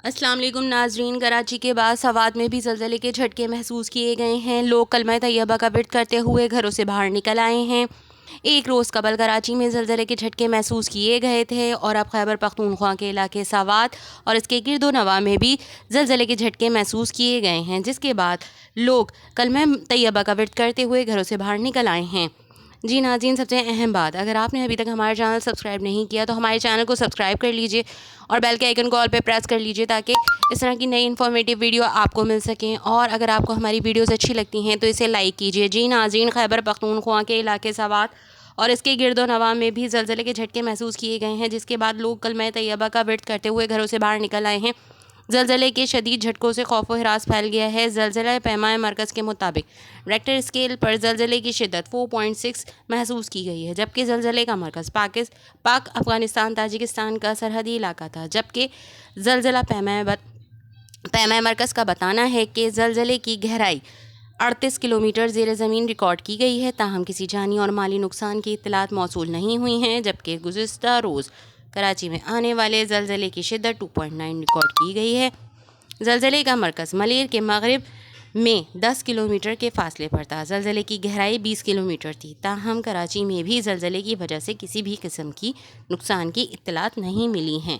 السلام علیکم ناظرین، کراچی کے بعد سوات میں بھی زلزلے کے جھٹکے محسوس کیے گئے ہیں۔ لوگ کلمہ طیبہ کا ورد کرتے ہوئے گھروں سے باہر نکل آئے ہیں۔ ایک روز قبل کراچی میں زلزلے کے جھٹکے محسوس کیے گئے تھے اور اب خیبر پختونخوا کے علاقے سوات اور اس کے گرد و نواح میں بھی زلزلے کے جھٹکے محسوس کیے گئے ہیں، جس کے بعد لوگ کلمہ طیبہ کا ورد کرتے ہوئے گھروں سے باہر نکل آئے ہیں۔ جی ناظرین، سب سے اہم بات، اگر آپ نے ابھی تک ہمارا چینل سبسکرائب نہیں کیا تو ہمارے چینل کو سبسکرائب کر لیجئے اور بیل کے آئیکن کو آل پہ پریس کر لیجئے تاکہ اس طرح کی نئی انفارمیٹیو ویڈیو آپ کو مل سکیں، اور اگر آپ کو ہماری ویڈیوز اچھی لگتی ہیں تو اسے لائک کیجئے۔ جی ناظرین، خیبر پختونخوا کے علاقے سوات اور اس کے گرد و نواح میں بھی زلزلے کے جھٹکے محسوس کیے گئے ہیں، جس کے بعد لوگ کلمہ طیبہ کا ورد کرتے ہوئے گھروں سے باہر نکل آئے ہیں۔ زلزلے کے شدید جھٹکوں سے خوف و ہراس پھیل گیا ہے۔ زلزلہ پیمائے مرکز کے مطابق ریکٹر اسکیل پر زلزلے کی شدت 4.6 محسوس کی گئی ہے، جبکہ زلزلے کا مرکز پاک افغانستان تاجکستان کا سرحدی علاقہ تھا، جبکہ زلزلہ پیمائے مرکز کا بتانا ہے کہ زلزلے کی گہرائی 38 کلومیٹر زیر زمین ریکارڈ کی گئی ہے، تاہم کسی جانی اور مالی نقصان کی اطلاعات موصول نہیں ہوئی ہیں، جبکہ گزشتہ روز کراچی میں آنے والے زلزلے کی شدت 2.9 ریکارڈ کی گئی ہے۔ زلزلے کا مرکز ملیر کے مغرب میں 10 کلومیٹر کے فاصلے پر تھا۔ زلزلے کی گہرائی 20 کلومیٹر تھی، تاہم کراچی میں بھی زلزلے کی وجہ سے کسی بھی قسم کی نقصان کی اطلاعات نہیں ملی ہیں۔